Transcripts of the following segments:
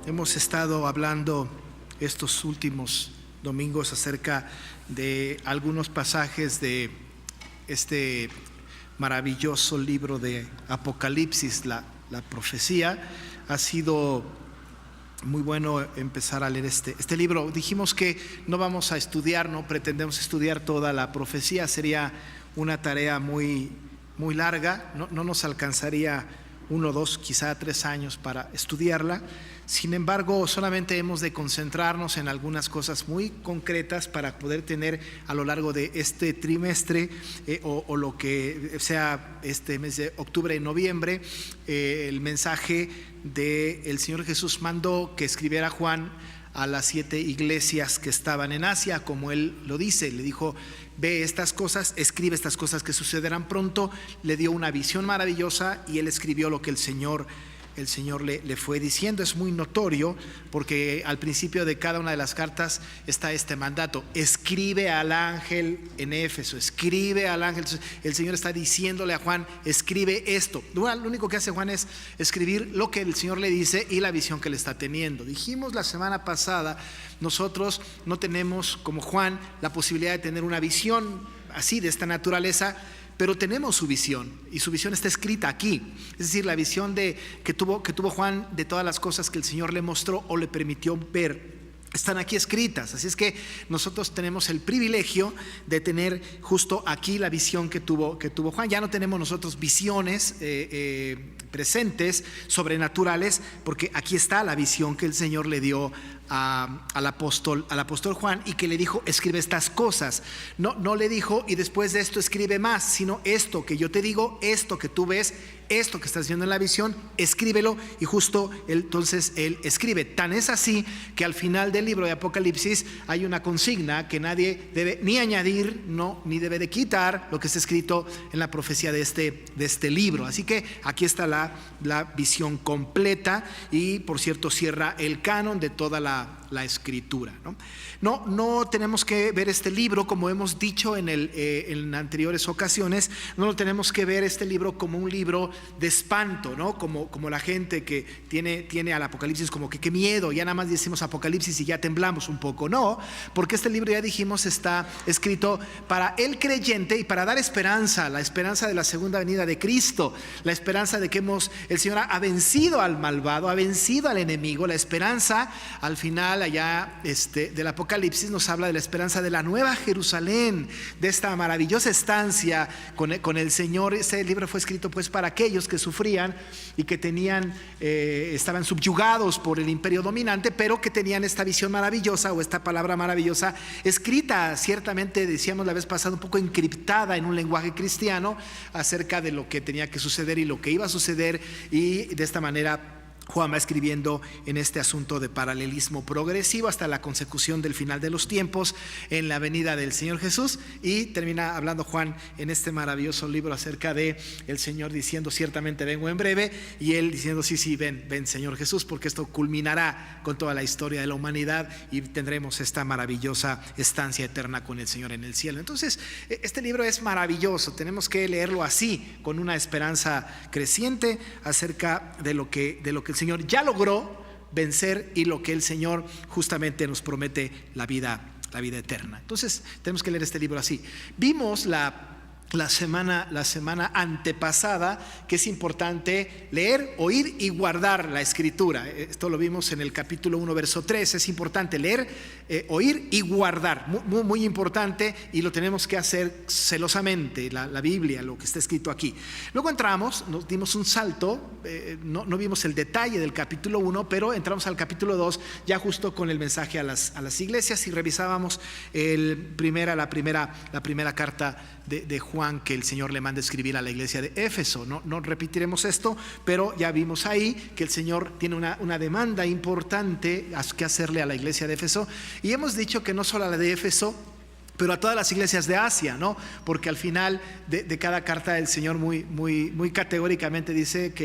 Hemos estado hablando estos últimos domingos acerca de algunos pasajes de este maravilloso libro de Apocalipsis, la profecía. Ha sido muy bueno empezar a leer este libro. Dijimos que no vamos a estudiar, no pretendemos estudiar toda la profecía, sería una tarea muy larga, no nos alcanzaría 1, 2, quizá 3 años para estudiarla. Sin embargo, solamente hemos de concentrarnos en algunas cosas muy concretas para poder tener a lo largo de este trimestre o lo que sea este mes de octubre y noviembre, el mensaje del Señor Jesús mandó que escribiera Juan a las 7 iglesias que estaban en Asia, como él lo dice. Le dijo: ve estas cosas, escribe estas cosas que sucederán pronto. Le dio una visión maravillosa y él escribió lo que el Señor le fue diciendo. Es muy notorio porque al principio de cada una de las cartas está este mandato: escribe al ángel en Éfeso, escribe al ángel. El Señor está diciéndole a Juan: escribe esto. Lo único que hace Juan es escribir lo que el Señor le dice y la visión que le está teniendo. Dijimos la semana pasada, nosotros no tenemos como Juan la posibilidad de tener una visión así de esta naturaleza, pero tenemos su visión, y su visión está escrita aquí. Es decir, la visión que tuvo Juan de todas las cosas que el Señor le mostró o le permitió ver, están aquí escritas. Así es que nosotros tenemos el privilegio de tener justo aquí la visión que tuvo Juan. Ya no tenemos nosotros visiones presentes, sobrenaturales, porque aquí está la visión que el Señor le dio al apóstol Juan, y que le dijo: escribe estas cosas. No le dijo: y después de esto escribe más, sino esto que yo te digo, esto que tú ves, esto que estás viendo en la visión, escríbelo. Y justo entonces él escribe. Tan es así que al final del libro de Apocalipsis hay una consigna que nadie debe ni añadir ni debe de quitar lo que está escrito en la profecía de este libro. Así que aquí está la visión completa, y por cierto cierra el canon de toda la escritura, No tenemos que ver este libro, como hemos dicho en anteriores ocasiones, no lo tenemos que ver este libro como un libro de espanto, como la gente que tiene al Apocalipsis como que qué miedo, ya nada más decimos Apocalipsis y ya temblamos un poco. No, porque este libro, ya dijimos, está escrito para el creyente y para dar esperanza, la esperanza de la segunda venida de Cristo, la esperanza de que el Señor ha vencido al malvado, ha vencido al enemigo. La esperanza al final allá del Apocalipsis nos habla de la esperanza de la nueva Jerusalén, de esta maravillosa estancia con el Señor. Ese libro fue escrito pues para aquellos que sufrían y que estaban subyugados por el imperio dominante, pero que tenían esta visión maravillosa, o esta palabra maravillosa, escrita, ciertamente decíamos la vez pasada, un poco encriptada en un lenguaje cristiano, acerca de lo que tenía que suceder y lo que iba a suceder. Y de esta manera Juan va escribiendo en este asunto de paralelismo progresivo hasta la consecución del final de los tiempos en la venida del Señor Jesús, y termina hablando Juan en este maravilloso libro acerca de el Señor diciendo: ciertamente vengo en breve, y él diciendo: sí, ven Señor Jesús, porque esto culminará con toda la historia de la humanidad y tendremos esta maravillosa estancia eterna con el Señor en el cielo. Entonces este libro es maravilloso, tenemos que leerlo así, con una esperanza creciente acerca de lo que el Señor ya logró vencer y lo que el Señor justamente nos promete, la vida eterna. Entonces tenemos que leer este libro así. Vimos la semana antepasada que es importante leer, oír y guardar la escritura. Esto lo vimos en el capítulo 1, verso 3. Es importante leer, oír y guardar, muy importante, y lo tenemos que hacer celosamente, la Biblia, lo que está escrito aquí. Luego nos dimos un salto, no vimos el detalle del capítulo 1, pero entramos al capítulo 2 ya justo con el mensaje a las iglesias, y revisábamos la primera carta de Juan que el Señor le manda escribir a la iglesia de Éfeso. No repetiremos esto, pero ya vimos ahí que el Señor tiene una demanda importante que hacerle a la iglesia de Éfeso, y hemos dicho que no solo a la de Éfeso, pero a todas las iglesias de Asia, ¿no? Porque al final de cada carta el Señor muy categóricamente dice que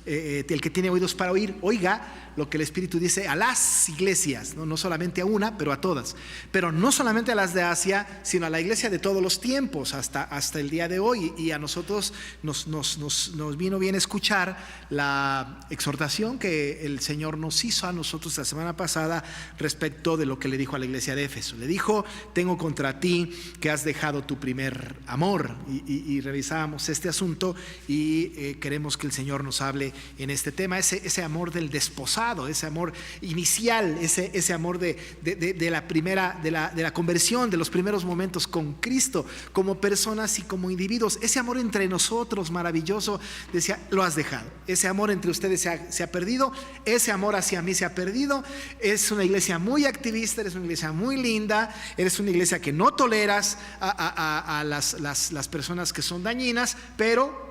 el que tiene oídos para oír, oiga lo que el Espíritu dice a las iglesias, ¿no? No solamente a una, pero a todas. Pero no solamente a las de Asia, sino a la iglesia de todos los tiempos, hasta el día de hoy. Y a nosotros nos vino bien escuchar la exhortación que el Señor nos hizo a nosotros la semana pasada respecto de lo que le dijo a la iglesia de Éfeso. Le dijo: tengo contra ti que has dejado tu primer amor. Y revisábamos este asunto y queremos que el Señor nos hable en este tema, ese amor del desposado, ese amor inicial, ese amor de la conversión, de los primeros momentos con Cristo, como personas y como individuos. Ese amor entre nosotros maravilloso, decía, lo has dejado. Ese amor entre ustedes se ha perdido, ese amor hacia mí se ha perdido. Es una iglesia muy activista, eres una iglesia muy linda, eres una iglesia que no toleras a las personas que son dañinas, pero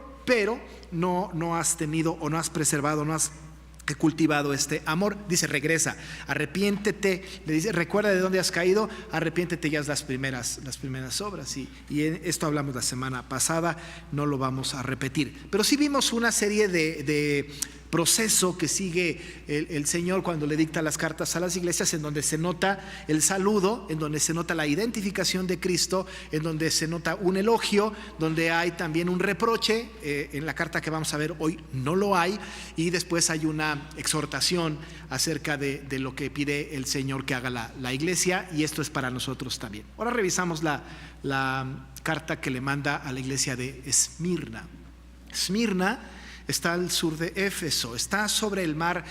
no has tenido o no has preservado, no has cultivado este amor. Dice: regresa, arrepiéntete. Le dice: recuerda de dónde has caído, arrepiéntete y haz las primeras obras. Y esto hablamos la semana pasada, no lo vamos a repetir, pero sí vimos una serie de proceso que sigue el Señor cuando le dicta las cartas a las iglesias, en donde se nota el saludo, en donde se nota la identificación de Cristo, en donde se nota un elogio, donde hay también un reproche. En la carta que vamos a ver hoy no lo hay, y después hay una exhortación acerca de lo que pide el Señor que haga la iglesia, y esto es para nosotros también. Ahora revisamos la carta que le manda a la iglesia de Esmirna. Esmirna está al sur de Éfeso, está sobre el mar,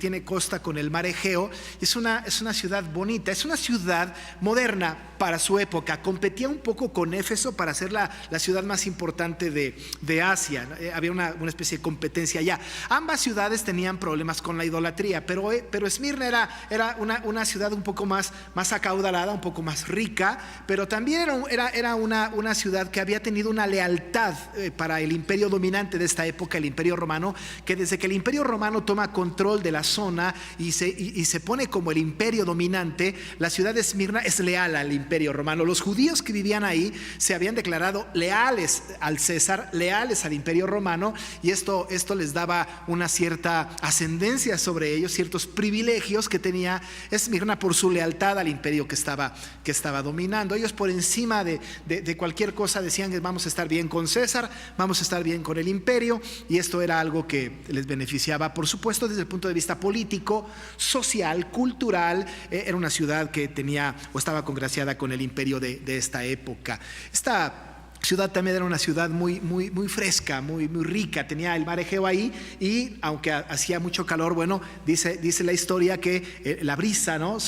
tiene costa con el mar Egeo. Es una ciudad bonita, es una ciudad moderna para su época. Competía un poco con Éfeso para ser la ciudad más importante de Asia. Había una especie de competencia allá. Ambas ciudades tenían problemas con la idolatría, pero Esmirna era una ciudad un poco más acaudalada, un poco más rica, pero también era una ciudad que había tenido una lealtad para el imperio dominante de esta época, el Imperio Romano, que desde que el Imperio Romano toma control de la zona y se pone como el imperio dominante, la ciudad de Esmirna es leal al Imperio Romano. Los judíos que vivían ahí se habían declarado leales al César, leales al Imperio Romano, y esto les daba una cierta ascendencia sobre ellos, ciertos privilegios que tenía Esmirna por su lealtad al imperio que estaba dominando. Ellos, por encima de cualquier cosa, decían que vamos a estar bien con César, vamos a estar bien con el imperio, y esto era algo que les beneficiaba, por supuesto, desde el punto de vista político, social, cultural. Era una ciudad que tenía o estaba congraciada con el imperio de esta época. Esta ciudad también era una ciudad muy fresca, muy rica. Tenía el mar Egeo ahí, y aunque hacía mucho calor, bueno, dice la historia que la brisa, ¿no?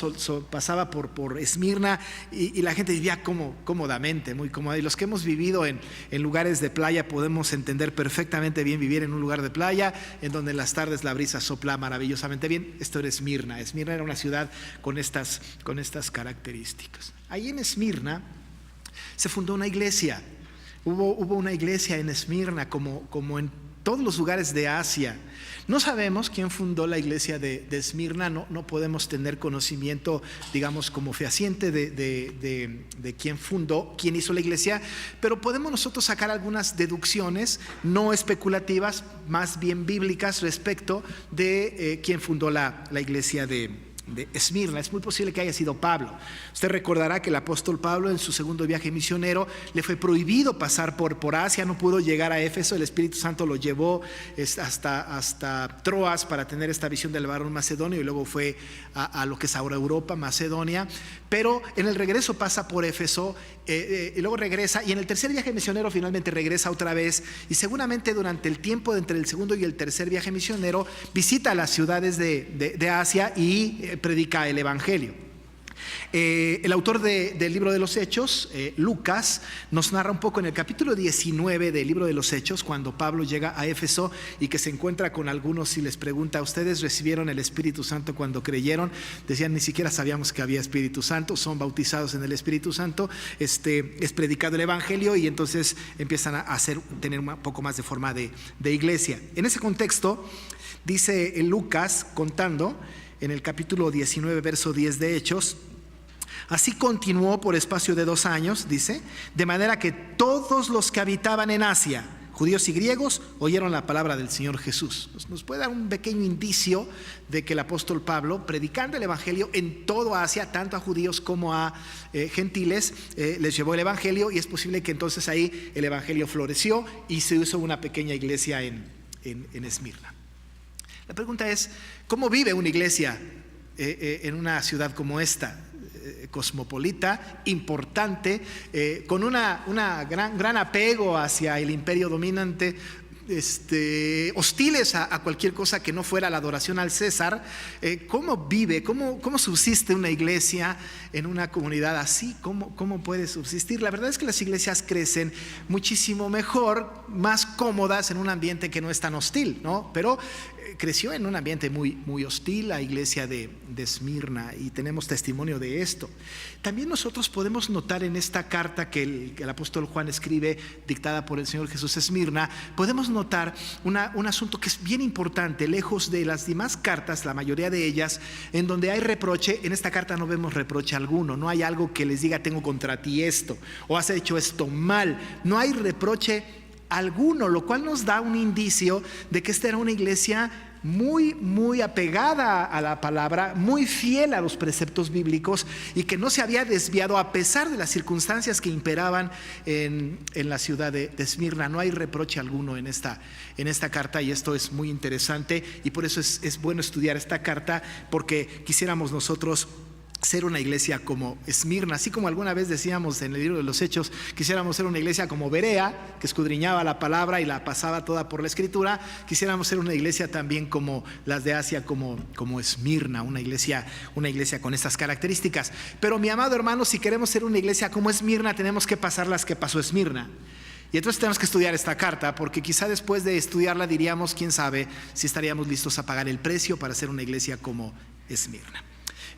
pasaba por Esmirna, y la gente vivía cómodamente, muy cómoda. Y los que hemos vivido en lugares de playa podemos entender perfectamente bien vivir en un lugar de playa en donde en las tardes la brisa sopla maravillosamente bien. Esto era Esmirna. Esmirna era una ciudad con estas características. Ahí en Esmirna se fundó una iglesia. Hubo una iglesia en Esmirna, como en todos los lugares de Asia. No sabemos quién fundó la iglesia de Esmirna, no podemos tener conocimiento, digamos, como fehaciente de quién hizo la iglesia, pero podemos nosotros sacar algunas deducciones no especulativas, más bien bíblicas, respecto de quién fundó la iglesia de Esmirna. Es muy posible que haya sido Pablo. Usted recordará que el apóstol Pablo, en su segundo viaje misionero, le fue prohibido pasar por Asia, no pudo llegar a Éfeso. El Espíritu Santo lo llevó hasta Troas para tener esta visión del varón macedonio, y luego fue a lo que es ahora Europa, Macedonia. Pero en el regreso pasa por Éfeso, y luego regresa, y en el tercer viaje misionero finalmente regresa otra vez, y seguramente durante el tiempo entre el segundo y el tercer viaje misionero visita las ciudades de Asia y predica el evangelio. El autor del libro de los Hechos, Lucas, nos narra un poco en el capítulo 19 del libro de los Hechos, cuando Pablo llega a Éfeso y que se encuentra con algunos y les pregunta: ¿ustedes recibieron el Espíritu Santo cuando creyeron? Decían: ni siquiera sabíamos que había Espíritu Santo. Son bautizados en el Espíritu Santo, es predicado el evangelio, y entonces empiezan a tener un poco más de forma de iglesia. En ese contexto, dice Lucas, contando en el capítulo 19, verso 10 de Hechos: Así continuó por espacio de 2 años, dice, de manera que todos los que habitaban en Asia, judíos y griegos, oyeron la palabra del Señor Jesús. Nos puede dar un pequeño indicio de que el apóstol Pablo, predicando el evangelio en todo Asia, tanto a judíos como a gentiles, les llevó el evangelio, y es posible que entonces ahí el evangelio floreció y se hizo una pequeña iglesia en Esmirna. La pregunta es, ¿cómo vive una iglesia en una ciudad como esta? Cosmopolita, importante, con un gran apego hacia el imperio dominante, hostiles a cualquier cosa que no fuera la adoración al César. ¿Cómo vive, cómo subsiste una iglesia en una comunidad así? ¿Cómo puede subsistir? La verdad es que las iglesias crecen muchísimo mejor, más cómodas en un ambiente que no es tan hostil, ¿no? Pero creció en un ambiente muy hostil la iglesia de Esmirna, y tenemos testimonio de esto. También nosotros podemos notar en esta carta que el apóstol Juan escribe, dictada por el Señor Jesús a Esmirna, podemos notar un asunto que es bien importante. Lejos de las demás cartas, la mayoría de ellas, en donde hay reproche, en esta carta no vemos reproche alguno. No hay algo que les diga tengo contra ti esto, o has hecho esto mal. No hay reproche alguno, lo cual nos da un indicio de que esta era una iglesia muy apegada a la palabra, muy fiel a los preceptos bíblicos, y que no se había desviado a pesar de las circunstancias que imperaban en la ciudad de Esmirna. No hay reproche alguno en esta carta, y esto es muy interesante, y por eso es bueno estudiar esta carta, porque quisiéramos nosotros ser una iglesia como Esmirna. Así como alguna vez decíamos en el libro de los Hechos, quisiéramos ser una iglesia como Berea, que escudriñaba la palabra y la pasaba toda por la escritura. Quisiéramos ser una iglesia también como las de Asia, como Esmirna, una iglesia con estas características. Pero mi amado hermano, si queremos ser una iglesia como Esmirna, tenemos que pasar las que pasó Esmirna. Y entonces tenemos que estudiar esta carta, porque quizá después de estudiarla diríamos, quién sabe, si estaríamos listos a pagar el precio para ser una iglesia como Esmirna.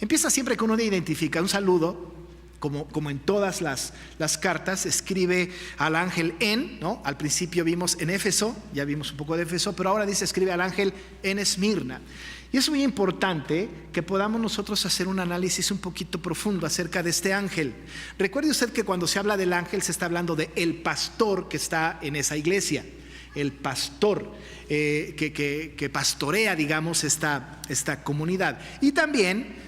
Empieza siempre con una identifica, un saludo, como en todas las cartas. Escribe al ángel ¿no? Al principio vimos en Éfeso, ya vimos un poco de Éfeso, pero ahora dice escribe al ángel en Esmirna. Y es muy importante que podamos nosotros hacer un análisis un poquito profundo acerca de este ángel. Recuerde usted que cuando se habla del ángel se está hablando de el pastor que está en esa iglesia. El pastor que pastorea, digamos, esta comunidad. Y también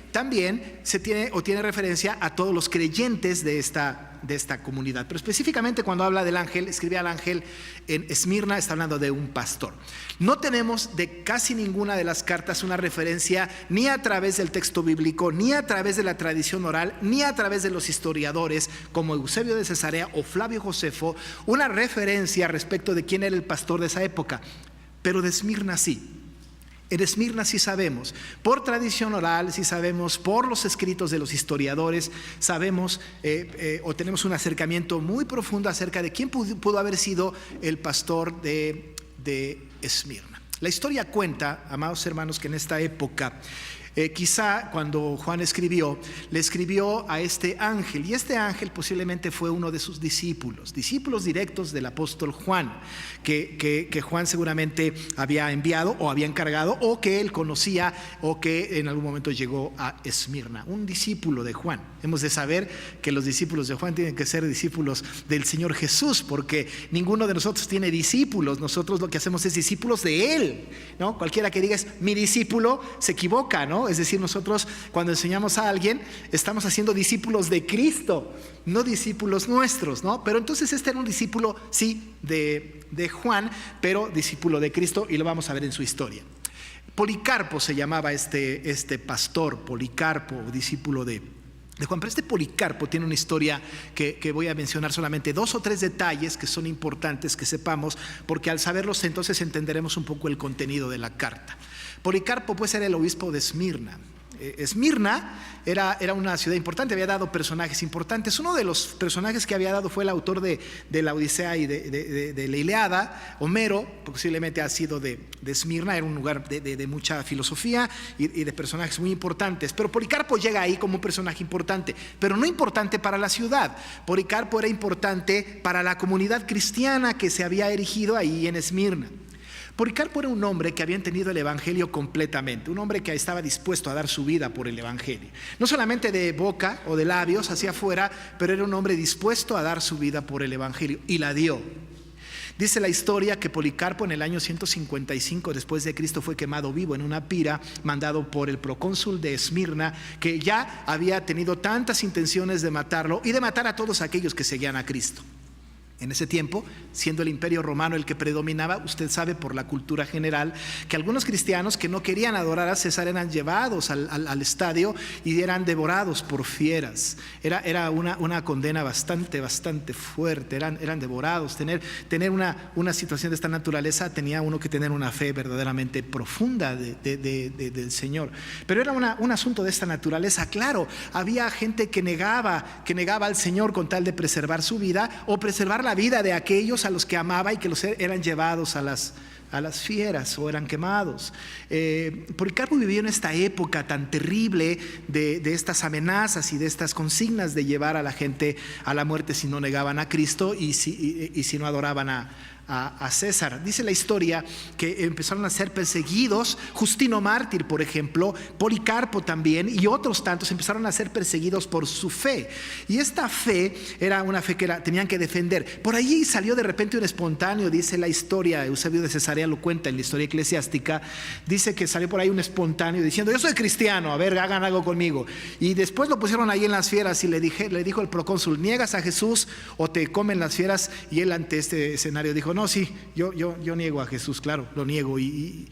se tiene referencia a todos los creyentes de esta comunidad. Pero específicamente cuando habla del ángel, escribe al ángel en Esmirna, está hablando de un pastor. No tenemos de casi ninguna de las cartas una referencia ni a través del texto bíblico, ni a través de la tradición oral, ni a través de los historiadores como Eusebio de Cesarea o Flavio Josefo, una referencia respecto de quién era el pastor de esa época. Pero de Esmirna sí. En Esmirna sí sabemos, por tradición oral, sí sabemos, por los escritos de los historiadores, sabemos o tenemos un acercamiento muy profundo acerca de quién pudo haber sido el pastor de Esmirna. La historia cuenta, amados hermanos, que en esta época, quizá cuando Juan le escribió a este ángel, y este ángel posiblemente fue uno de sus discípulos directos del apóstol Juan, que Juan seguramente había enviado o había encargado, o que él conocía, o que en algún momento llegó a Esmirna, un discípulo de Juan. Hemos de saber que los discípulos de Juan tienen que ser discípulos del Señor Jesús, porque ninguno de nosotros tiene discípulos. Nosotros lo que hacemos es discípulos de Él, ¿no? Cualquiera que diga es mi discípulo se equivoca, ¿no? Es decir, nosotros cuando enseñamos a alguien estamos haciendo discípulos de Cristo, no discípulos nuestros, ¿no? Pero entonces este era un discípulo, sí, de Juan, pero discípulo de Cristo, y lo vamos a ver en su historia. Policarpo se llamaba este pastor, Policarpo, discípulo de Juan. Pero este Policarpo tiene una historia que voy a mencionar solamente 2 o 3 detalles que son importantes que sepamos, porque al saberlos entonces entenderemos un poco el contenido de la carta. Policarpo pues era el obispo de Esmirna. Esmirna era una ciudad importante, había dado personajes importantes. Uno de los personajes que había dado fue el autor de la Odisea y de la Ilíada, Homero. Posiblemente ha sido de Esmirna, era un lugar de mucha filosofía y de personajes muy importantes. Pero Policarpo llega ahí como un personaje importante, pero no importante para la ciudad. Policarpo era importante para la comunidad cristiana que se había erigido ahí en Esmirna. Policarpo era un hombre que había entendido el evangelio completamente, un hombre que estaba dispuesto a dar su vida por el evangelio. No solamente de boca o de labios hacia afuera, pero era un hombre dispuesto a dar su vida por el evangelio, y la dio. Dice la historia que Policarpo en el año 155 después de Cristo fue quemado vivo en una pira mandado por el procónsul de Esmirna, que ya había tenido tantas intenciones de matarlo y de matar a todos aquellos que seguían a Cristo. En ese tiempo, siendo el imperio romano el que predominaba, usted sabe por la cultura general que algunos cristianos que no querían adorar a César eran llevados al estadio y eran devorados por fieras. Era una condena bastante fuerte, eran devorados. Tener una situación de esta naturaleza tenía uno que tener una fe verdaderamente profunda del Señor. Pero era un asunto de esta naturaleza. Claro, había gente que negaba al Señor con tal de preservar su vida o preservar la vida de aquellos a los que amaba y que los eran llevados a las fieras o eran quemados. Policarpo vivió en esta época tan terrible de estas amenazas y de estas consignas de llevar a la gente a la muerte si no negaban a Cristo y si no adoraban a César. Dice la historia que empezaron a ser perseguidos. Justino Mártir, por ejemplo, Policarpo también, y otros tantos empezaron a ser perseguidos por su fe. Y esta fe era una fe que tenían que defender. Por allí salió de repente un espontáneo, dice la historia, Eusebio de Cesarea lo cuenta en la historia eclesiástica. Dice que salió por ahí un espontáneo diciendo: yo soy cristiano, a ver, hagan algo conmigo. Y después lo pusieron ahí en las fieras y le dijo el procónsul: niegas a Jesús o te comen las fieras. Y él, ante este escenario, dijo: no, sí, yo niego a Jesús, claro, lo niego. Y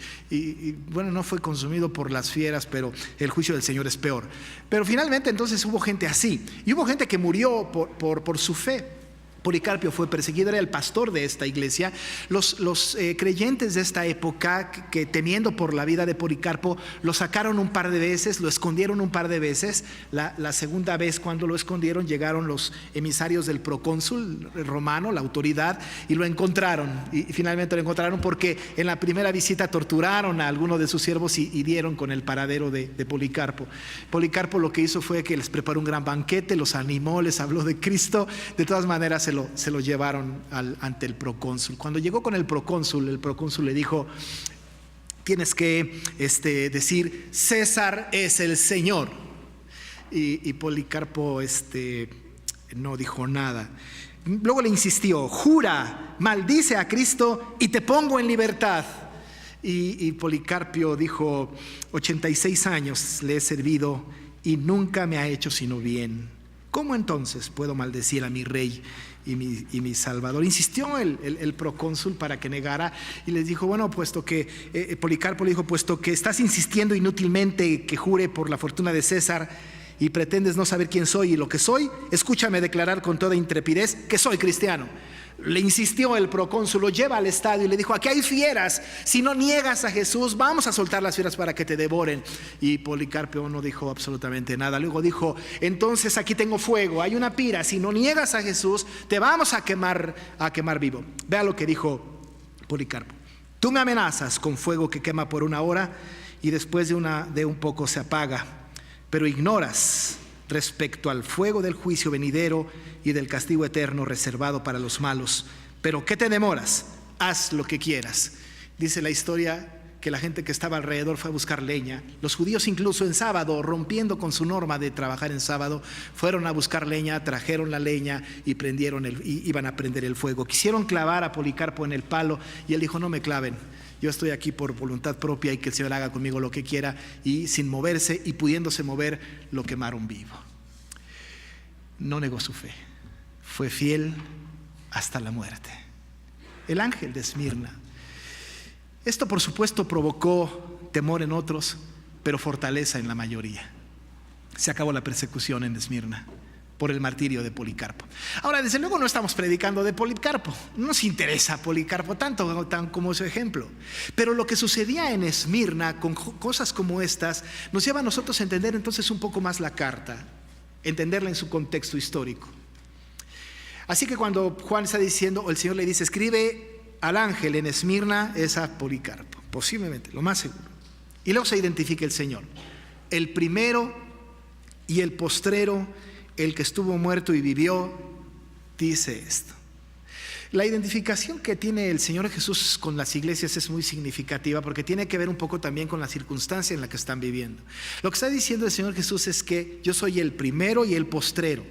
bueno, no fue consumido por las fieras, pero el juicio del Señor es peor. Pero finalmente entonces hubo gente así, y hubo gente que murió por su fe. Policarpo fue perseguido, era el pastor de esta iglesia. Los creyentes de esta época, que temiendo por la vida de Policarpo, lo sacaron un par de veces, lo escondieron un par de veces. La segunda vez, cuando lo escondieron, llegaron los emisarios del procónsul romano, la autoridad, y lo encontraron. Y finalmente lo encontraron porque en la primera visita torturaron a alguno de sus siervos y dieron con el paradero de Policarpo. Policarpo lo que hizo fue que les preparó un gran banquete, los animó, les habló de Cristo. De todas maneras se lo llevaron ante el procónsul. Cuando llegó con el procónsul le dijo: tienes que decir: César es el Señor. Y Policarpo no dijo nada. Luego le insistió: jura, maldice a Cristo y te pongo en libertad. Y Policarpo dijo: 86 años le he servido y nunca me ha hecho sino bien. ¿Cómo entonces puedo maldecir a mi rey y mi Salvador? Insistió el procónsul para que negara, y les dijo: bueno, puesto que Policarpo le dijo: puesto que estás insistiendo inútilmente que jure por la fortuna de César y pretendes no saber quién soy y lo que soy, escúchame declarar con toda intrepidez que soy cristiano. Le insistió el procónsul, lo lleva al estadio y le dijo: aquí hay fieras, si no niegas a Jesús, vamos a soltar las fieras para que te devoren. Y Policarpo no dijo absolutamente nada. Luego dijo: entonces aquí tengo fuego, hay una pira, si no niegas a Jesús, te vamos a quemar vivo. Vea lo que dijo Policarpo: tú me amenazas con fuego que quema por 1 hora y después de un poco se apaga, pero ignoras respecto al fuego del juicio venidero y del castigo eterno reservado para los malos. Pero ¿qué te demoras? Haz lo que quieras. Dice la historia que la gente que estaba alrededor fue a buscar leña. Los judíos, incluso en sábado, rompiendo con su norma de trabajar en sábado, fueron a buscar leña, trajeron la leña y iban a prender el fuego. Quisieron clavar a Policarpo en el palo y él dijo: no me claven, yo estoy aquí por voluntad propia y que el Señor haga conmigo lo que quiera. Y sin moverse y pudiéndose mover, lo quemaron vivo. No negó su fe, fue fiel hasta la muerte. El ángel de Esmirna. Esto, por supuesto, provocó temor en otros, pero fortaleza en la mayoría. Se acabó la persecución en Esmirna por el martirio de Policarpo. Ahora, desde luego no estamos predicando de Policarpo, no nos interesa Policarpo tanto como su ejemplo, pero lo que sucedía en Esmirna con cosas como estas nos lleva a nosotros a entender entonces un poco más la carta, entenderla en su contexto histórico. Así que cuando Juan está diciendo, o el Señor le dice: escribe al ángel en Esmirna, es a Policarpo, posiblemente, lo más seguro. Y luego se identifica el Señor: el primero y el postrero, el que estuvo muerto y vivió, dice esto. La identificación que tiene el Señor Jesús con las iglesias es muy significativa porque tiene que ver un poco también con la circunstancia en la que están viviendo. Lo que está diciendo el Señor Jesús es que yo soy el primero y el postrero.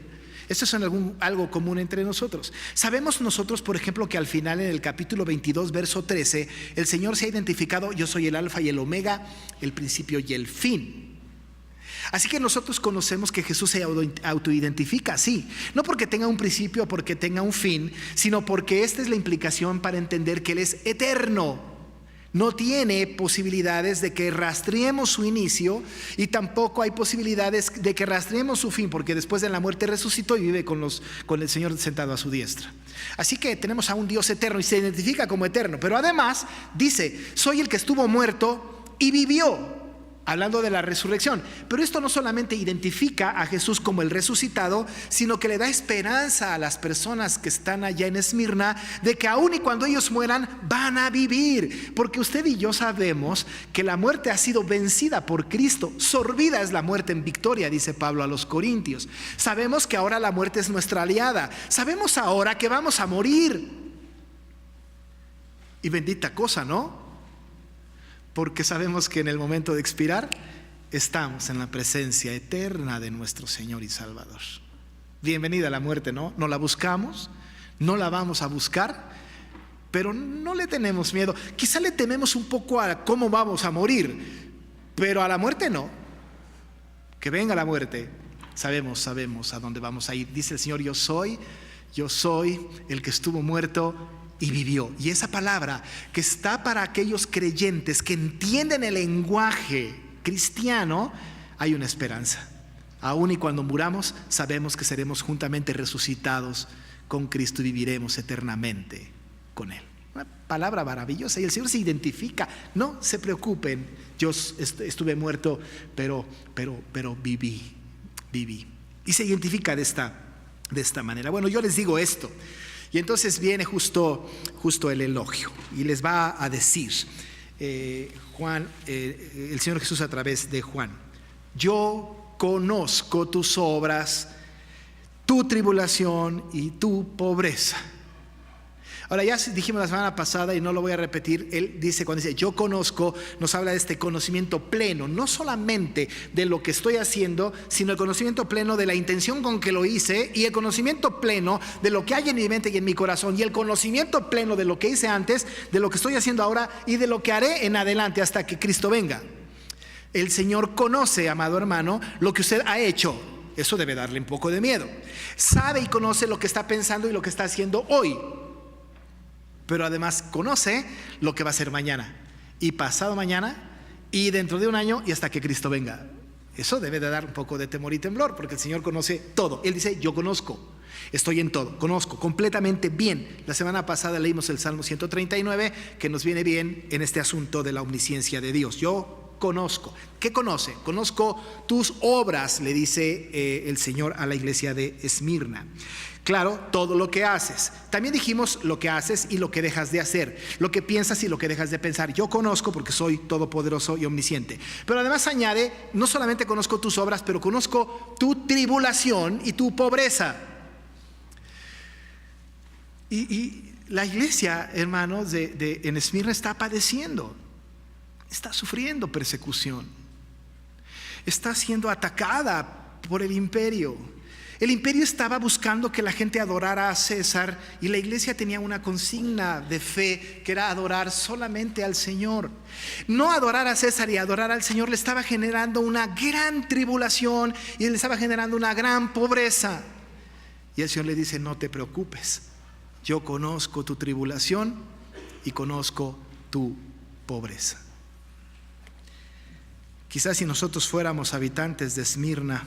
Esto es algo común entre nosotros. Sabemos nosotros, por ejemplo, que al final en el capítulo 22, verso 13, el Señor se ha identificado: yo soy el alfa y el omega, el principio y el fin. Así que nosotros conocemos que Jesús se autoidentifica así, no porque tenga un principio o porque tenga un fin, sino porque esta es la implicación para entender que Él es eterno. No tiene posibilidades de que rastreemos su inicio y tampoco hay posibilidades de que rastreemos su fin, porque después de la muerte resucitó y vive con el Señor sentado a su diestra. Así que tenemos a un Dios eterno y se identifica como eterno, pero además dice: soy el que estuvo muerto y vivió. Hablando de la resurrección. Pero esto no solamente identifica a Jesús como el resucitado, sino que le da esperanza a las personas que están allá en Esmirna de que aun y cuando ellos mueran van a vivir, porque usted y yo sabemos que la muerte ha sido vencida por Cristo. Sorbida es la muerte en victoria, dice Pablo a los Corintios. Sabemos que ahora la muerte es nuestra aliada. Sabemos ahora que vamos a morir. Y bendita cosa, ¿no? Porque sabemos que en el momento de expirar estamos en la presencia eterna de nuestro Señor y Salvador. Bienvenida a la muerte, ¿no? No la buscamos, no la vamos a buscar, pero no le tenemos miedo. Quizá le tememos un poco a cómo vamos a morir, pero a la muerte no. Que venga la muerte, sabemos a dónde vamos a ir. Dice el Señor: yo soy el que estuvo muerto y vivió. Y esa palabra que está para aquellos creyentes que entienden el lenguaje cristiano, hay una esperanza. Aún y cuando muramos, sabemos que seremos juntamente resucitados con Cristo y viviremos eternamente con Él. Una palabra maravillosa, y el Señor se identifica: no se preocupen, yo estuve muerto, pero viví. Y se identifica de esta manera. Bueno, yo les digo esto. Y entonces viene justo el elogio y les va a decir Juan, el Señor Jesús a través de Juan: yo conozco tus obras, tu tribulación y tu pobreza. Ahora, ya dijimos la semana pasada y no lo voy a repetir, él dice, cuando dice yo conozco, nos habla de este conocimiento pleno, no solamente de lo que estoy haciendo, sino el conocimiento pleno de la intención con que lo hice, y el conocimiento pleno de lo que hay en mi mente y en mi corazón, y el conocimiento pleno de lo que hice antes, de lo que estoy haciendo ahora y de lo que haré en adelante hasta que Cristo venga. El Señor conoce, amado hermano, lo que usted ha hecho. Eso debe darle un poco de miedo. Sabe y conoce lo que está pensando y lo que está haciendo hoy. Pero además conoce lo que va a ser mañana y pasado mañana y dentro de un año y hasta que Cristo venga. Eso debe de dar un poco de temor y temblor, porque el Señor conoce todo. Él dice: yo conozco, estoy en todo, conozco completamente bien. La semana pasada leímos el Salmo 139, que nos viene bien en este asunto de la omnisciencia de Dios. Yo conozco. ¿Qué conoce? Conozco tus obras, le dice el Señor a la iglesia de Esmirna. Claro, todo lo que haces. También dijimos lo que haces y lo que dejas de hacer, lo que piensas y lo que dejas de pensar. Yo conozco porque soy todopoderoso y omnisciente. Pero además añade: no solamente conozco tus obras, pero conozco tu tribulación y tu pobreza. Y la iglesia, hermanos, en Esmirna está padeciendo, está sufriendo persecución, está siendo atacada por el imperio. El imperio estaba buscando que la gente adorara a César, y la iglesia tenía una consigna de fe que era adorar solamente al Señor. No adorar a César y adorar al Señor le estaba generando una gran tribulación y le estaba generando una gran pobreza. Y el Señor le dice: no te preocupes, yo conozco tu tribulación y conozco tu pobreza. Quizás si nosotros fuéramos habitantes de Esmirna,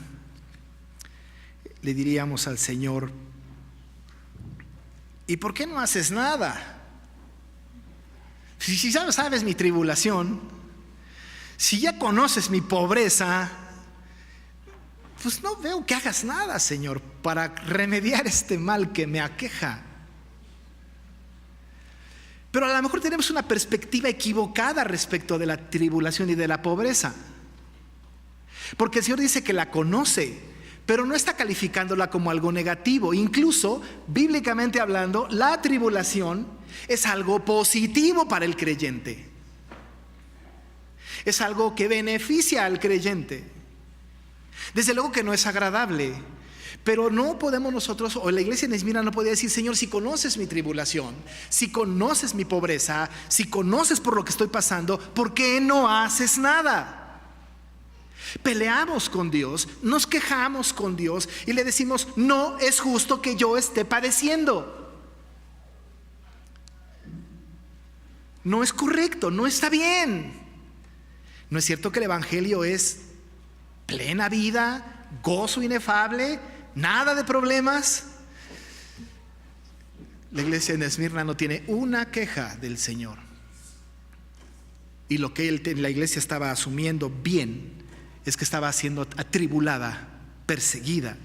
le diríamos al Señor: ¿y por qué no haces nada? Si ya sabes mi tribulación, si ya conoces mi pobreza, pues no veo que hagas nada, Señor, para remediar este mal que me aqueja. Pero a lo mejor tenemos una perspectiva equivocada respecto de la tribulación y de la pobreza, porque el Señor dice que la conoce, pero no está calificándola como algo negativo. Incluso, bíblicamente hablando, la tribulación es algo positivo para el creyente. Es algo que beneficia al creyente. Desde luego que no es agradable, pero no podemos nosotros, o la iglesia en Esmirna no podía decir: Señor, si conoces mi tribulación, si conoces mi pobreza, si conoces por lo que estoy pasando, ¿por qué no haces nada? Peleamos con Dios, nos quejamos con Dios y le decimos: no es justo que yo esté padeciendo. No es correcto, no está bien. ¿No es cierto que el evangelio es plena vida, gozo inefable, nada de problemas? La iglesia en Esmirna no tiene una queja del Señor. Y lo que la iglesia estaba asumiendo bien es que estaba siendo atribulada, perseguida,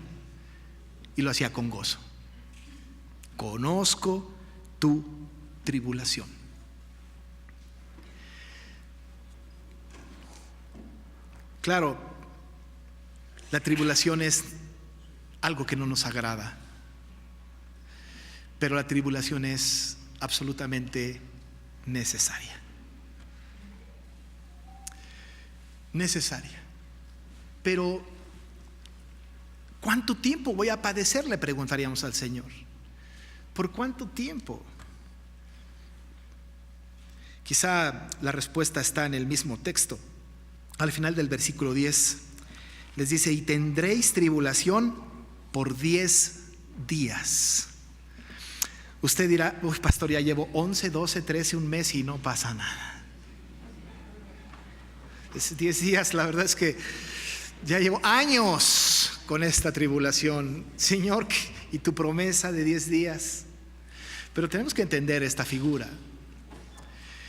y lo hacía con gozo. Conozco tu tribulación. Claro, la tribulación es algo que no nos agrada, pero la tribulación es absolutamente necesaria. Necesaria. Pero ¿cuánto tiempo voy a padecer?, le preguntaríamos al Señor. ¿Por cuánto tiempo? Quizá la respuesta está en el mismo texto. Al final del versículo 10 les dice: y tendréis tribulación por 10 días. Usted dirá: uy, pastor, ya llevo 11, 12, 13, un mes y no pasa nada. 10 días, la verdad es que ya llevo años con esta tribulación. Señor, y tu promesa de 10 días. Pero tenemos que entender esta figura.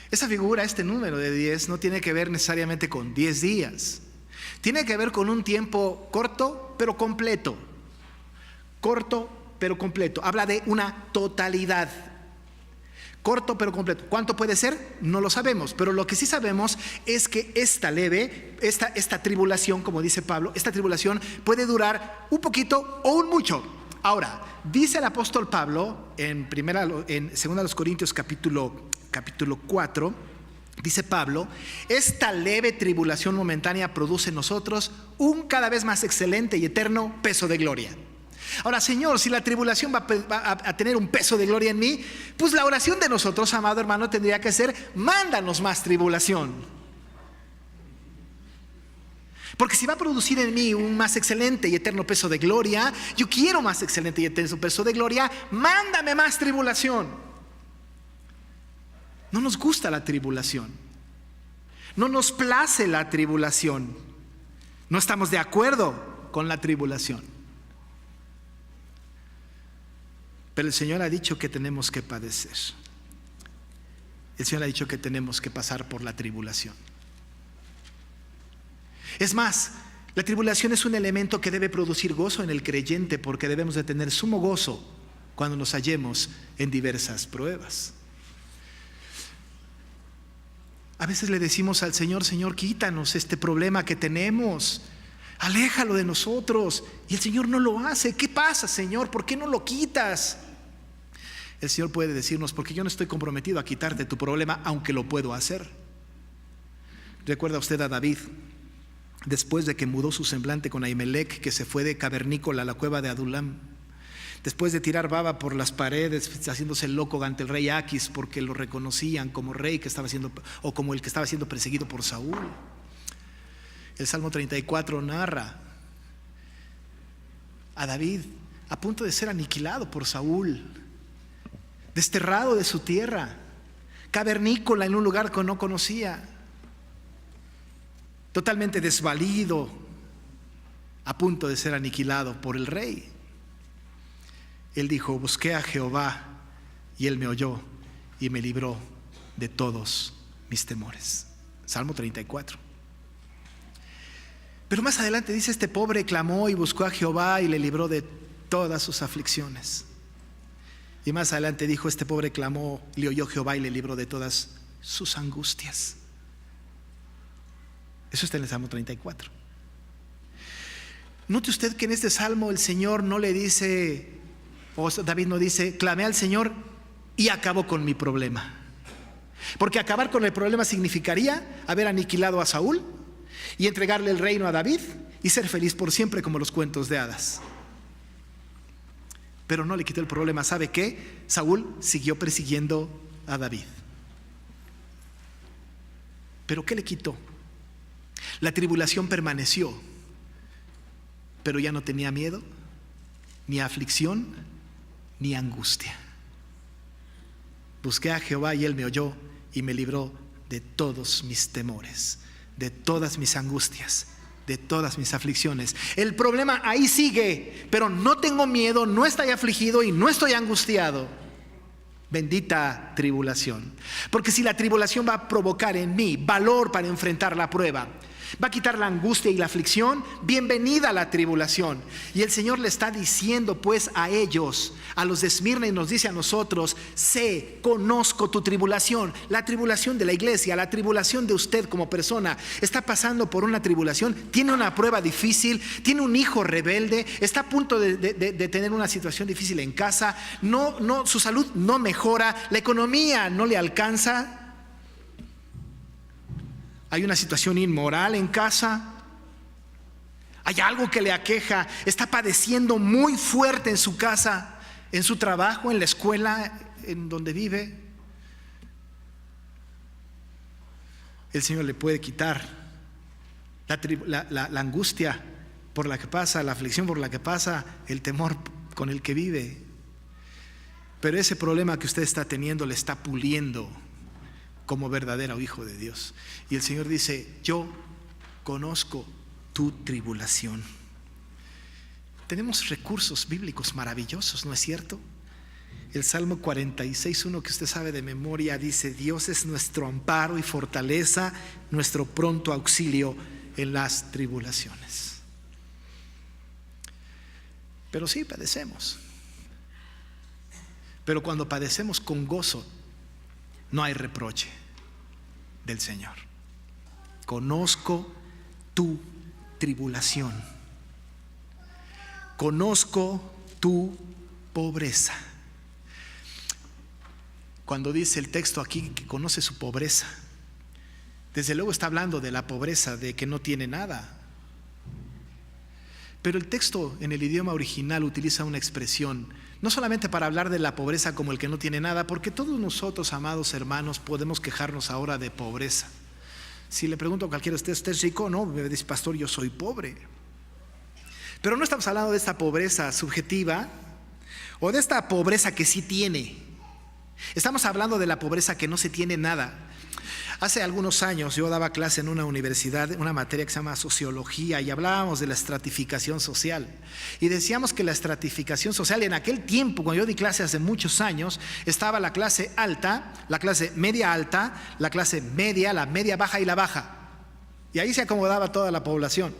Esta figura, este número de 10, no tiene que ver necesariamente con 10 días. Tiene que ver con un tiempo corto pero completo. Corto pero completo. Habla de una totalidad. Corto pero completo. ¿Cuánto puede ser? No lo sabemos, pero lo que sí sabemos es que esta tribulación, como dice Pablo, esta tribulación puede durar un poquito o un mucho. Ahora, dice el apóstol Pablo en 2 Corintios capítulo 4, dice Pablo: esta leve tribulación momentánea produce en nosotros un cada vez más excelente y eterno peso de gloria. Ahora, Señor, si la tribulación va a tener un peso de gloria en mí, pues la oración de nosotros, amado hermano, tendría que ser: mándanos más tribulación. Porque si va a producir en mí un más excelente y eterno peso de gloria, yo quiero más excelente y eterno peso de gloria, mándame más tribulación. No nos gusta la tribulación, no nos place la tribulación, no estamos de acuerdo con la tribulación. Pero el Señor ha dicho que tenemos que padecer. El Señor ha dicho que tenemos que pasar por la tribulación. Es más, la tribulación es un elemento que debe producir gozo en el creyente, porque debemos de tener sumo gozo cuando nos hallemos en diversas pruebas. A veces le decimos al Señor: Señor, quítanos este problema que tenemos, aléjalo de nosotros. Y el Señor no lo hace. ¿Qué pasa, Señor? ¿Por qué no lo quitas? El Señor puede decirnos: porque yo no estoy comprometido a quitarte tu problema, aunque lo puedo hacer. ¿Recuerda usted a David? Después de que mudó su semblante con Ahimelech, que se fue de cavernícola a la cueva de Adulam, después de tirar baba por las paredes, haciéndose loco ante el rey Aquis, porque lo reconocían como rey que estaba siendo, o como el que estaba siendo perseguido por Saúl. El Salmo 34 narra a David a punto de ser aniquilado por Saúl, desterrado de su tierra, cavernícola en un lugar que no conocía, totalmente desvalido, a punto de ser aniquilado por el rey. Él dijo: busqué a Jehová y él me oyó y me libró de todos mis temores. Salmo 34. Pero más adelante dice: este pobre clamó y buscó a Jehová y le libró de todas sus aflicciones. Y más adelante dijo: este pobre clamó, le oyó Jehová y le libró de todas sus angustias. Eso está en el Salmo 34. Note usted que en este salmo el Señor no le dice, o David no dice, clamé al Señor y acabó con mi problema. Porque acabar con el problema significaría haber aniquilado a Saúl y entregarle el reino a David y ser feliz por siempre, como los cuentos de hadas. Pero no le quitó el problema. ¿Sabe qué? Saúl siguió persiguiendo a David. ¿Pero qué le quitó? La tribulación permaneció, pero ya no tenía miedo, ni aflicción, ni angustia. Busqué a Jehová y Él me oyó y me libró de todos mis temores, de todas mis angustias, de todas mis aflicciones. El problema ahí sigue, pero no tengo miedo, no estoy afligido y no estoy angustiado. Bendita tribulación. Porque si la tribulación va a provocar en mí valor para enfrentar la prueba, va a quitar la angustia y la aflicción, bienvenida a la tribulación. Y el Señor le está diciendo pues a ellos, a los de Esmirna, y nos dice a nosotros: sé, conozco tu tribulación. La tribulación de la iglesia, la tribulación de usted como persona, está pasando por una tribulación, tiene una prueba difícil, tiene un hijo rebelde, está a punto de tener una situación difícil en casa, su salud no mejora, la economía no le alcanza. Hay una situación inmoral en casa, hay algo que le aqueja, está padeciendo muy fuerte en su casa, en su trabajo, en la escuela, en donde vive. El Señor le puede quitar la angustia por la que pasa, la aflicción por la que pasa, el temor con el que vive. Pero ese problema que usted está teniendo le está puliendo como verdadero hijo de Dios. Y el Señor dice: yo conozco tu tribulación. Tenemos recursos bíblicos maravillosos, ¿no es cierto? El Salmo 46:1, que usted sabe de memoria, dice: Dios es nuestro amparo y fortaleza, nuestro pronto auxilio en las tribulaciones. Pero sí padecemos. Pero cuando padecemos con gozo, no hay reproche del Señor. Conozco tu tribulación. Conozco tu pobreza. Cuando dice el texto aquí que conoce su pobreza, desde luego está hablando de la pobreza, de que no tiene nada. Pero el texto en el idioma original utiliza una expresión no solamente para hablar de la pobreza como el que no tiene nada, porque todos nosotros, amados hermanos, podemos quejarnos ahora de pobreza. Si le pregunto a cualquiera: ¿usted es rico? No, me dice: pastor, yo soy pobre. Pero no estamos hablando de esta pobreza subjetiva o de esta pobreza que sí tiene. Estamos hablando de la pobreza que no se tiene nada. Hace algunos años yo daba clase en una universidad, una materia que se llama sociología, y hablábamos de la estratificación social. Y decíamos que la estratificación social, en aquel tiempo, cuando yo di clase hace muchos años, estaba la clase alta, la clase media alta, la clase media, la media baja y la baja. Y ahí se acomodaba toda la población.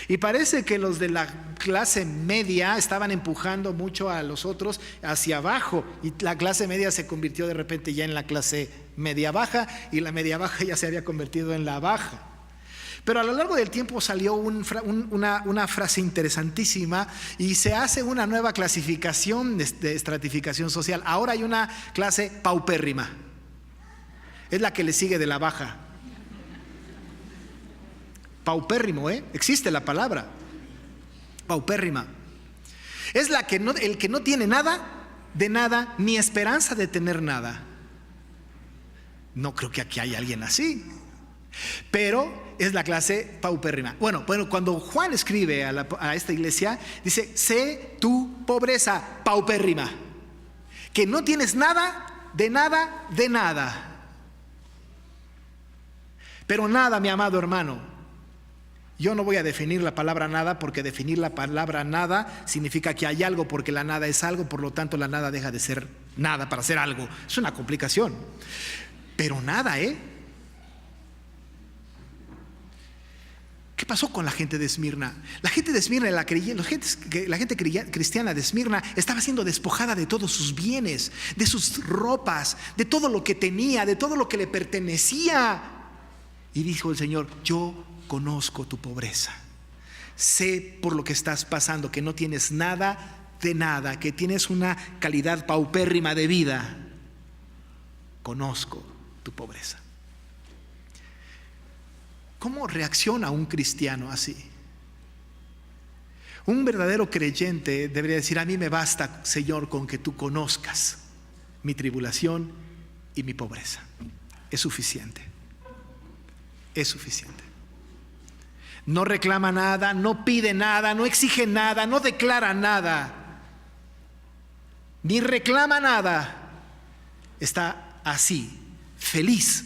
Y parece que los de la clase media estaban empujando mucho a los otros hacia abajo, y la clase media se convirtió de repente ya en la clase media baja, y la media baja ya se había convertido en la baja. Pero a lo largo del tiempo salió una frase interesantísima, y se hace una nueva clasificación de estratificación social. Ahora hay una clase paupérrima, es la que le sigue de la baja. Paupérrimo, existe la palabra paupérrima. Es el que no tiene nada de nada, ni esperanza de tener nada. No creo que aquí haya alguien así, pero es la clase paupérrima. Bueno, cuando Juan escribe a esta iglesia, dice: sé tu pobreza paupérrima, que no tienes nada, de nada, de nada. Pero nada, mi amado hermano. Yo no voy a definir la palabra nada, porque definir la palabra nada significa que hay algo, porque la nada es algo, por lo tanto la nada deja de ser nada para ser algo. Es una complicación. Pero nada, ¿Qué pasó con la gente de Esmirna? La gente de Esmirna, la gente cristiana de Esmirna, estaba siendo despojada de todos sus bienes, de sus ropas, de todo lo que tenía, de todo lo que le pertenecía. Y dijo el Señor: yo conozco tu pobreza. Sé por lo que estás pasando, que no tienes nada de nada, que tienes una calidad paupérrima de vida. Conozco tu pobreza. ¿Cómo reacciona un cristiano así? Un verdadero creyente debería decir: a mí me basta, Señor, con que tú conozcas mi tribulación y mi pobreza. Es suficiente. Es suficiente. No reclama nada, no pide nada, no exige nada, no declara nada, ni reclama nada. Está así, feliz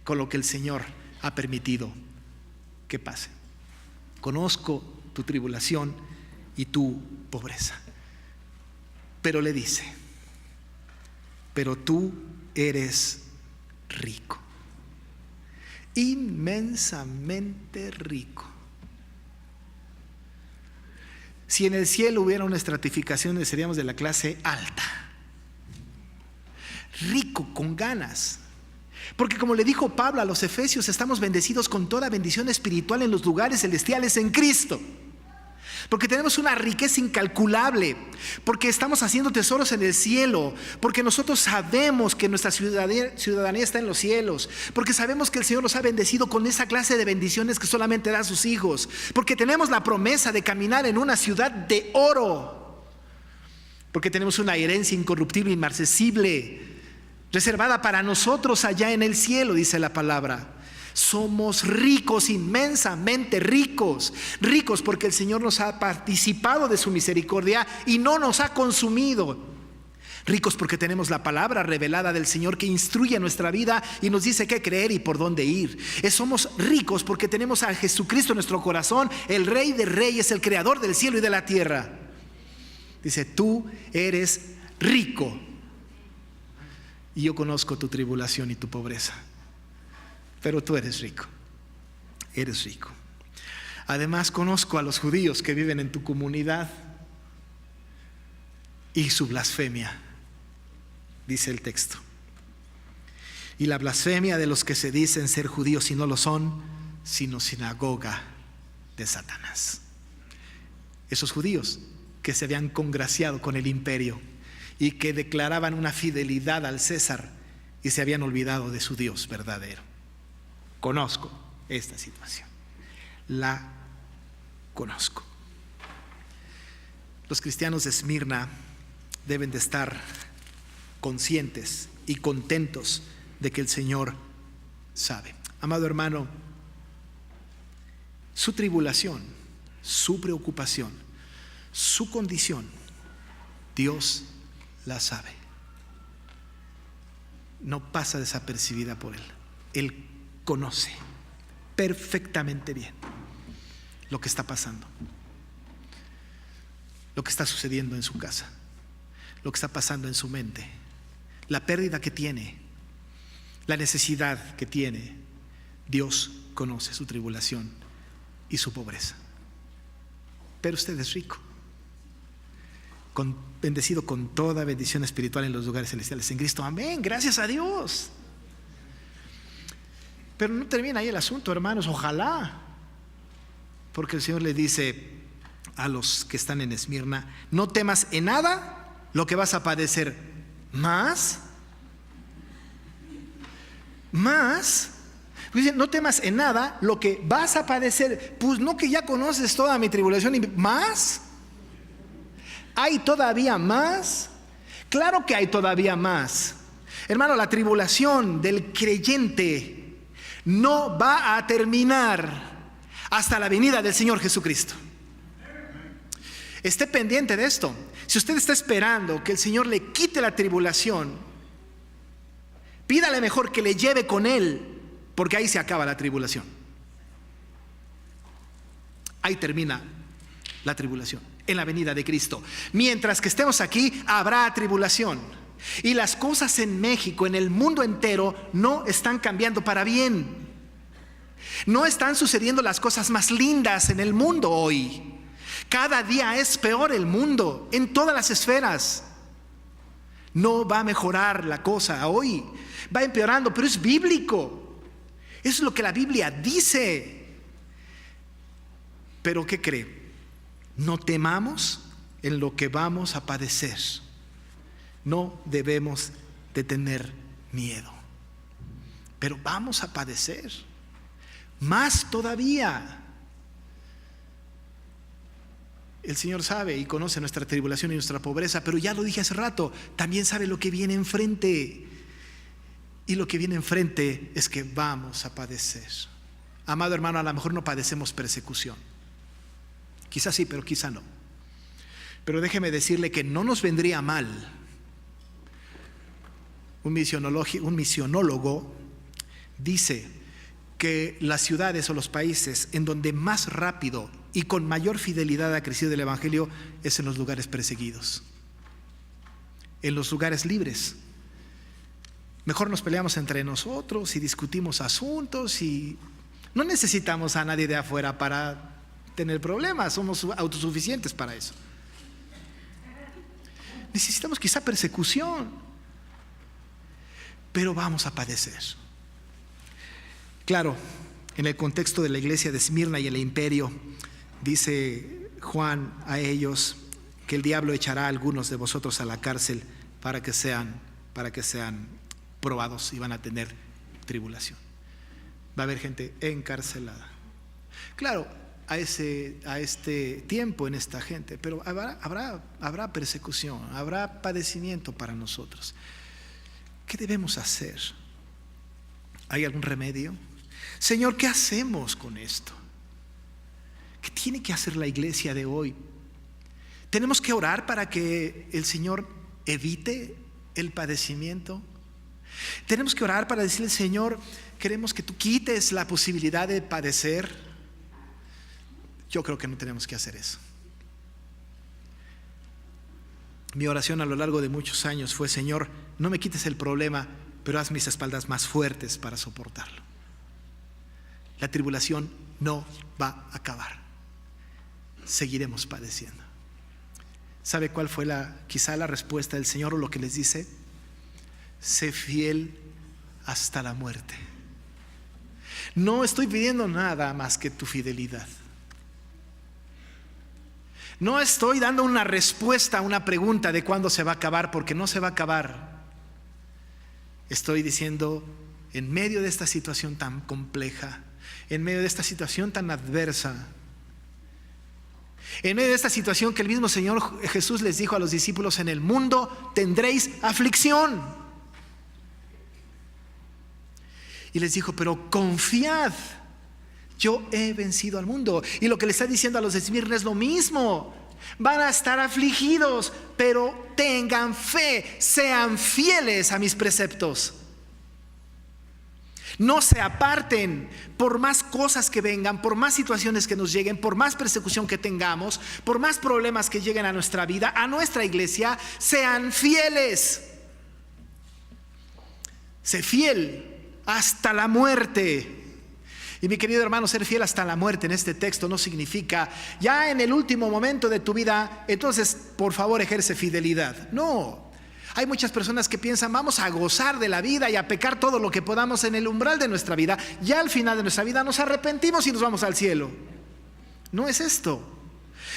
con lo que el Señor ha permitido que pase. Conozco tu tribulación y tu pobreza. Pero le dice: pero tú eres rico, inmensamente rico. Si en el cielo hubiera una estratificación, seríamos de la clase alta. Rico, con ganas. Porque como le dijo Pablo a los Efesios, estamos bendecidos con toda bendición espiritual en los lugares celestiales en Cristo. Porque tenemos una riqueza incalculable, porque estamos haciendo tesoros en el cielo, porque nosotros sabemos que nuestra ciudadanía está en los cielos, porque sabemos que el Señor nos ha bendecido con esa clase de bendiciones que solamente da a sus hijos, porque tenemos la promesa de caminar en una ciudad de oro, porque tenemos una herencia incorruptible, inmarcesible, reservada para nosotros allá en el cielo, dice la palabra. Somos ricos, inmensamente ricos. Ricos porque el Señor nos ha participado de su misericordia y no nos ha consumido. Ricos porque tenemos la palabra revelada del Señor que instruye nuestra vida y nos dice qué creer y por dónde ir. Somos ricos porque tenemos a Jesucristo en nuestro corazón, el Rey de Reyes, el Creador del cielo y de la tierra. Dice: tú eres rico y yo conozco tu tribulación y tu pobreza. Pero tú eres rico, eres rico. Además, conozco a los judíos que viven en tu comunidad y su blasfemia, dice el texto. Y la blasfemia de los que se dicen ser judíos y no lo son, sino sinagoga de Satanás. Esos judíos que se habían congraciado con el imperio y que declaraban una fidelidad al César y se habían olvidado de su Dios verdadero. Conozco esta situación, la conozco. Los cristianos de Esmirna deben de estar conscientes y contentos de que el Señor sabe. Amado hermano, su tribulación, su preocupación, su condición, Dios la sabe. No pasa desapercibida por Él. Él conoce perfectamente bien lo que está pasando, lo que está sucediendo en su casa, lo que está pasando en su mente, la pérdida que tiene, la necesidad que tiene. Dios conoce su tribulación y su pobreza. Pero usted es rico, bendecido con toda bendición espiritual en los lugares celestiales en Cristo. Amén, gracias a Dios. Pero no termina ahí el asunto, hermanos, ojalá. Porque el Señor le dice a los que están en Esmirna: no temas en nada lo que vas a padecer. Más. Dice: no temas en nada lo que vas a padecer. Pues no, que ya conoces toda mi tribulación. Y más. ¿Hay todavía más? Claro que hay todavía más. Hermano, la tribulación del creyente no va a terminar hasta la venida del Señor Jesucristo. Esté pendiente de esto. Si usted está esperando que el Señor le quite la tribulación, pídale mejor que le lleve con Él, porque ahí se acaba la tribulación. Ahí termina la tribulación, en la venida de Cristo. Mientras que estemos aquí, habrá tribulación. Y las cosas en México, en el mundo entero, no están cambiando para bien. No están sucediendo las cosas más lindas en el mundo hoy. Cada día es peor el mundo, en todas las esferas. No va a mejorar la cosa hoy, va empeorando, pero es bíblico. Eso es lo que la Biblia dice. Pero ¿qué cree? No temamos en lo que vamos a padecer. No debemos de tener miedo. Pero vamos a padecer. Más todavía. El Señor sabe y conoce nuestra tribulación y nuestra pobreza, pero ya lo dije hace rato, también sabe lo que viene enfrente. Y lo que viene enfrente es que vamos a padecer. Amado hermano, a lo mejor no padecemos persecución. Quizás sí, pero quizá no. Pero déjeme decirle que no nos vendría mal. Un misionólogo dice que las ciudades o los países en donde más rápido y con mayor fidelidad ha crecido el Evangelio es en los lugares perseguidos, en los lugares libres. Mejor nos peleamos entre nosotros y discutimos asuntos y no necesitamos a nadie de afuera para tener problemas, somos autosuficientes para eso. Necesitamos quizá persecución, pero vamos a padecer. Claro, en el contexto de la iglesia de Esmirna y el imperio, dice Juan a ellos que el diablo echará a algunos de vosotros a la cárcel para que sean probados y van a tener tribulación. Va a haber gente encarcelada. Claro, a este tiempo en esta gente, pero habrá persecución, habrá padecimiento para nosotros. ¿Qué debemos hacer? ¿Hay algún remedio? Señor, ¿qué hacemos con esto? ¿Qué tiene que hacer la iglesia de hoy? ¿Tenemos que orar para que el Señor evite el padecimiento? ¿Tenemos que orar para decirle, Señor, queremos que tú quites la posibilidad de padecer? Yo creo que no tenemos que hacer eso. Mi oración a lo largo de muchos años fue, Señor, no me quites el problema, pero haz mis espaldas más fuertes para soportarlo. La tribulación no va a acabar. Seguiremos padeciendo. ¿Sabe cuál fue quizá la respuesta del Señor o lo que les dice? Sé fiel hasta la muerte. No estoy pidiendo nada más que tu fidelidad. No estoy dando una respuesta a una pregunta de cuándo se va a acabar, porque no se va a acabar. Estoy diciendo, en medio de esta situación tan compleja, en medio de esta situación tan adversa, en medio de esta situación que el mismo Señor Jesús les dijo a los discípulos, en el mundo tendréis aflicción. Y les dijo, pero confiad, yo he vencido al mundo. Y lo que le está diciendo a los de Esmirna es lo mismo. Van a estar afligidos, pero tengan fe, sean fieles a mis preceptos. No se aparten por más cosas que vengan, por más situaciones que nos lleguen, por más persecución que tengamos, por más problemas que lleguen a nuestra vida, a nuestra iglesia. Sean fieles. Sé fiel hasta la muerte. Y mi querido hermano, ser fiel hasta la muerte en este texto no significa ya en el último momento de tu vida, entonces por favor ejerce fidelidad. No. Hay muchas personas que piensan, vamos a gozar de la vida y a pecar todo lo que podamos en el umbral de nuestra vida. Ya al final de nuestra vida nos arrepentimos y nos vamos al cielo. No es esto.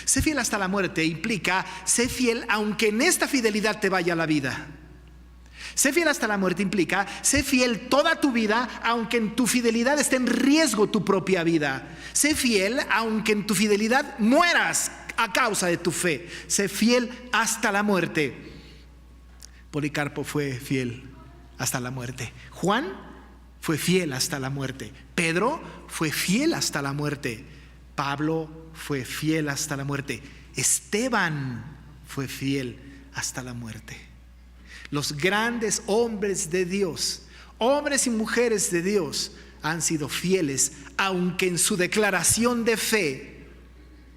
Sé fiel hasta la muerte implica, sé fiel aunque en esta fidelidad te vaya la vida. Sé fiel hasta la muerte implica, sé fiel toda tu vida aunque en tu fidelidad esté en riesgo tu propia vida. Sé fiel aunque en tu fidelidad mueras a causa de tu fe. Sé fiel hasta la muerte. Policarpo fue fiel hasta la muerte. Juan fue fiel hasta la muerte. Pedro fue fiel hasta la muerte. Pablo fue fiel hasta la muerte. Esteban fue fiel hasta la muerte. Los grandes hombres de Dios, hombres y mujeres de Dios, han sido fieles, aunque en su declaración de fe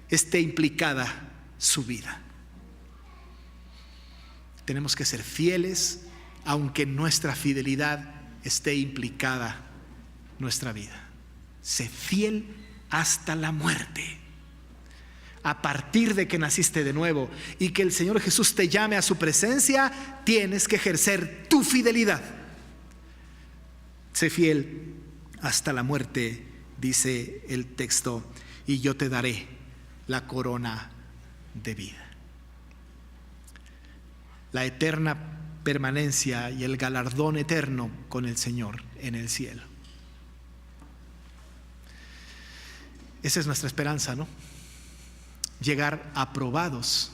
esté implicada su vida. Tenemos que ser fieles, aunque en nuestra fidelidad esté implicada nuestra vida. Sé fiel hasta la muerte. A partir de que naciste de nuevo y que el Señor Jesús te llame a su presencia, tienes que ejercer tu fidelidad. Sé fiel hasta la muerte, dice el texto, y yo te daré la corona de vida. La eterna permanencia y el galardón eterno con el Señor en el cielo. Esa es nuestra esperanza, ¿no? Llegar aprobados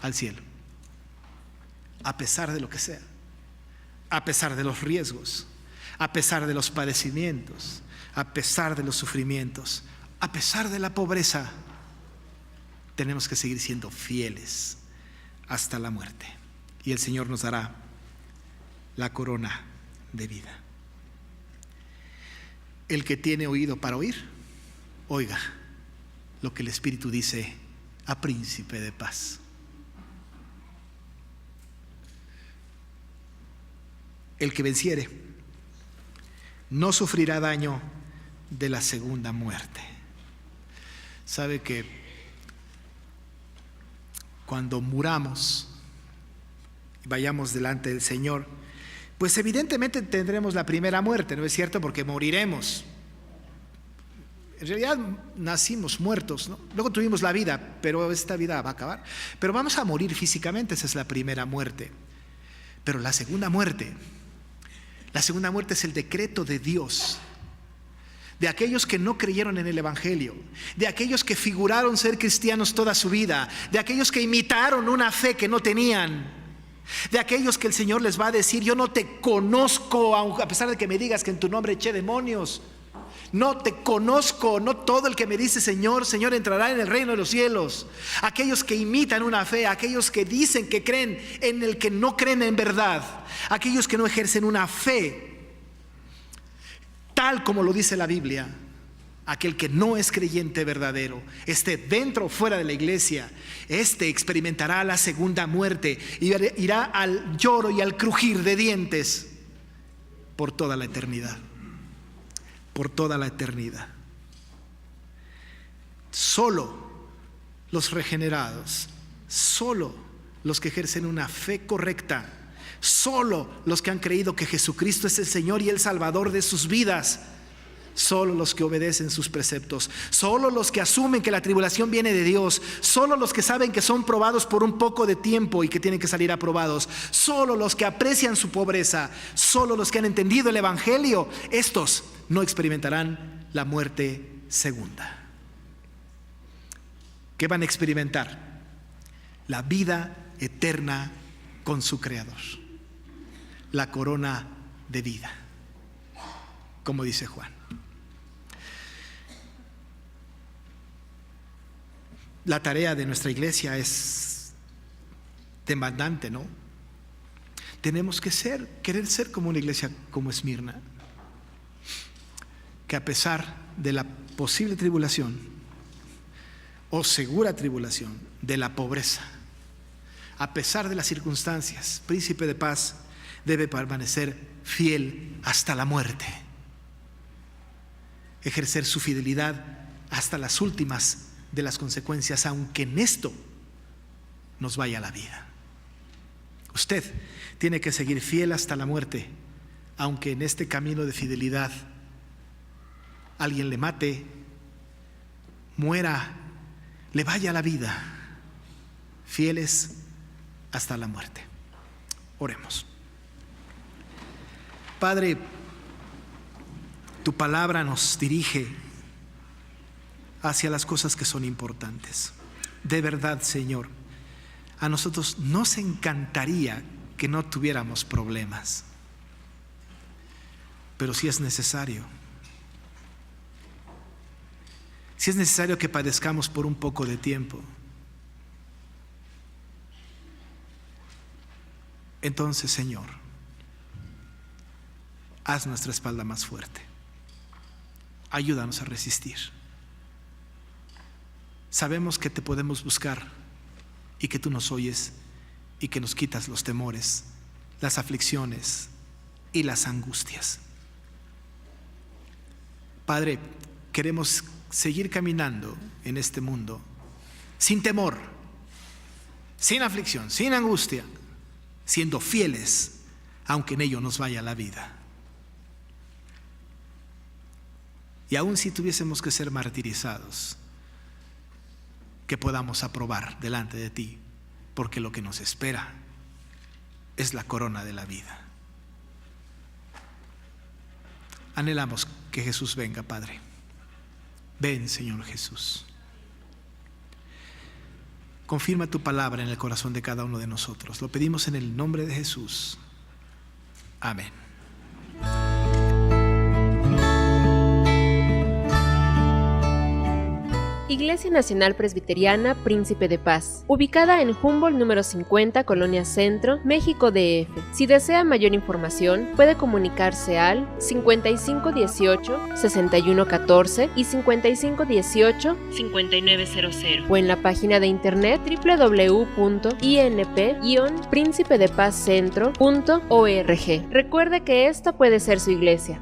al cielo, a pesar de lo que sea, a pesar de los riesgos, a pesar de los padecimientos, a pesar de los sufrimientos, a pesar de la pobreza. Tenemos que seguir siendo fieles hasta la muerte, y el Señor nos dará la corona de vida. El que tiene oído para oír, oiga lo que el Espíritu dice a Príncipe de Paz. El que venciere no sufrirá daño de la segunda muerte. Sabe que cuando muramos y vayamos delante del Señor, pues evidentemente tendremos la primera muerte, ¿no es cierto? Porque moriremos. En realidad nacimos muertos, ¿no? Luego tuvimos la vida, pero esta vida va a acabar. Pero vamos a morir físicamente, esa es la primera muerte. Pero la segunda muerte es el decreto de Dios, de aquellos que no creyeron en el Evangelio, de aquellos que figuraron ser cristianos toda su vida, de aquellos que imitaron una fe que no tenían, de aquellos que el Señor les va a decir: yo no te conozco, a pesar de que me digas que en tu nombre eché demonios. No te conozco. No todo el que me dice Señor, Señor entrará en el reino de los cielos. Aquellos que imitan una fe, aquellos que dicen que creen en el que no creen en verdad, aquellos que no ejercen una fe tal como lo dice la Biblia. Aquel que no es creyente verdadero, esté dentro o fuera de la iglesia, experimentará la segunda muerte y irá al lloro y al crujir de dientes por toda la eternidad. Por toda la eternidad. Solo los regenerados, solo los que ejercen una fe correcta, solo los que han creído que Jesucristo es el Señor y el Salvador de sus vidas, solo los que obedecen sus preceptos, solo los que asumen que la tribulación viene de Dios, solo los que saben que son probados por un poco de tiempo y que tienen que salir aprobados, solo los que aprecian su pobreza, solo los que han entendido el Evangelio, estos no experimentarán la muerte segunda. ¿Qué van a experimentar? La vida eterna con su Creador, la corona de vida, como dice Juan. La tarea de nuestra iglesia es demandante, ¿no? Tenemos que querer ser como una iglesia como Esmirna, que a pesar de la posible tribulación o segura tribulación, de la pobreza, a pesar de las circunstancias, Príncipe de Paz debe permanecer fiel hasta la muerte, ejercer su fidelidad hasta las últimas de las consecuencias, aunque en esto nos vaya la vida. Usted tiene que seguir fiel hasta la muerte, aunque en este camino de fidelidad alguien le mate, muera, le vaya la vida. Fieles hasta la muerte. Oremos. Padre, tu palabra nos dirige hacia las cosas que son importantes. De verdad, Señor, a nosotros nos encantaría que no tuviéramos problemas, pero si es necesario que padezcamos por un poco de tiempo, entonces, Señor, haz nuestra espalda más fuerte. Ayúdanos a resistir. Sabemos que te podemos buscar y que tú nos oyes y que nos quitas los temores, las aflicciones y las angustias. Padre, queremos seguir caminando en este mundo sin temor, sin aflicción, sin angustia, siendo fieles, aunque en ello nos vaya la vida. Y aun si tuviésemos que ser martirizados, que podamos aprobar delante de ti, porque lo que nos espera es la corona de la vida. Anhelamos que Jesús venga, Padre. Ven, Señor Jesús. Confirma tu palabra en el corazón de cada uno de nosotros. Lo pedimos en el nombre de Jesús. Amén. Iglesia Nacional Presbiteriana Príncipe de Paz, ubicada en Humboldt número 50, Colonia Centro, México DF. Si desea mayor información, puede comunicarse al 5518-6114 y 5518-5900 o en la página de internet www.inp-príncipedepazcentro.org. Recuerde que esta puede ser su iglesia.